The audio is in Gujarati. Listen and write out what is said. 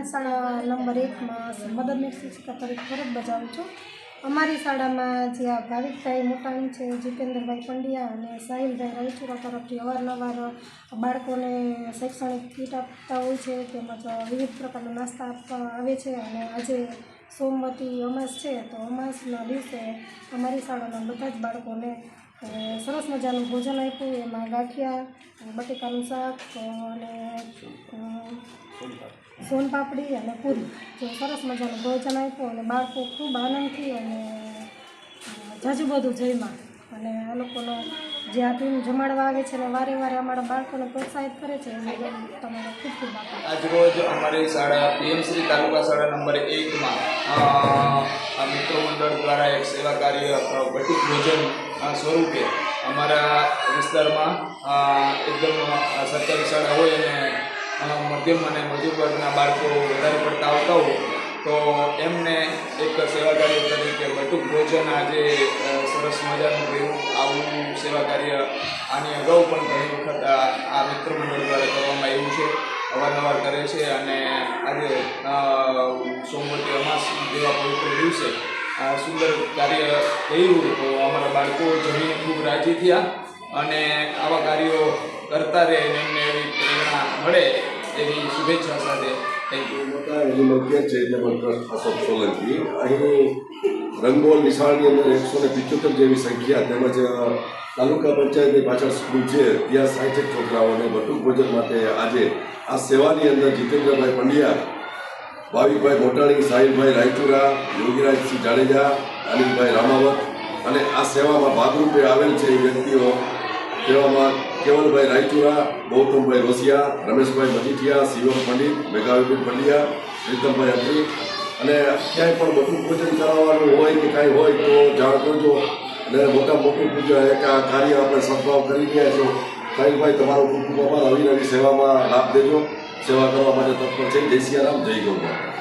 સમાજ શાળા નંબર 1 માં મદદનીશ શિક્ષિકા તરીકે ફરજ બજાવું છું। અમારી શાળામાં જે આ ભાવિકભાઈ મોટાણી છે, જીતેન્દ્રભાઈ પંડ્યા અને સાહિલભાઈ રાયચુરા તરફથી અવારનવાર બાળકોને શૈક્ષણિક કીટ આપતા હોય છે, તેમજ વિવિધ પ્રકારના નાસ્તા આપવા આવે છે। અને આજે સોમવતી અમાસ છે, તો અમાસના દિવસે અમારી શાળાના બધા જ બાળકોને સરસ મજાનું ભોજન આપ્યું। એમાં ગાંઠિયા, બટેકાનું શાક અને સોનપાપડી અને પૂરી જે સરસ મજાનું ભોજન આપ્યું અને બાળકો ખૂબ આનંદથી અને જાજુ બધું જમ્યા। અને આ લોકોનો જે આ ટીમ જમાડવા આવે છે ને વારે વારે અમારા બાળકોને પ્રોત્સાહિત કરે છે, એ તમારો ખૂબ ખૂબ આભાર। આજરોજ અમારી શાળા પીએમશ્રી તાલુકા શાળા નંબર 1માં આ મિત્ર મંડળ દ્વારા એક સેવા કાર્ય બટુક ભોજન સ્વરૂપે અમારા વિસ્તારમાં એકદમ સરકારી શાળા હોય અને મધ્યમ અને મજૂર વર્ગના બાળકો વધારે પડતા આવતા હોય તો એમને એક સેવા કાર્ય તરીકે બટુક ભોજન આજે સરસ મજાનું રહ્યું। આવું સેવા કાર્ય આની અગાઉ પણ ઘણી વખત આ મિત્ર મંડળ દ્વારા કરવામાં આવ્યું છે, અવારનવાર કરે છે। અને આજે સોમવતી અમાસ જેવા પવિત્ર દિવસે સુંદર કાર્ય થયું તો અમારા બાળકો જમીને ખૂબ રાજી થયા અને આવા કાર્યો કરતા રહે અને એમને એવી પ્રેરણા મળે એવી શુભેચ્છા સાથે થેન્ક યુ। અશોક સોલંકી અહીં રંગોલ નિશાળની અંદર 175 જેવી સંખ્યા તેમજ તાલુકા પંચાયતની પાછળ સ્કૂલ છે ત્યાં 60 છોકરાઓને બટુક ભોજન માટે આજે આ સેવાની અંદર જીતેન્દ્રભાઈ પંડ્યા, ભાવિકભાઈ મોટાણી, સાહિલભાઈ રાયચુરા, યોગીરાજસિંહ જાડેજા, અનિલભાઈ રામાવત અને આ સેવામાં ભાગરૂપે આવેલ છે એ વ્યક્તિઓ તેવામાં કેવલભાઈ રાયચુરા, ગૌતમભાઈ રોસિયા, રમેશભાઈ મજીઠિયા, શિવમ પંડિત, મેઘાવિપિન પંડ્યા, પ્રીતમભાઈ અત્રી અને ક્યાંય પણ બટુક ભોજન કરાવવાનું હોય કે કાંઈ હોય તો જાણ કરજો અને મોટા મોટું પૂજા એક આ કાર્ય આપણે સદભાવ કરી રહ્યા છો। સાહિલભાઈ તમારો ખૂબ ખૂબ આભાર। નવી સેવામાં લાભ દેજો, સેવા કરવા માટે તત્પર છે। જય સિયારામ, જય ગૌ માતા।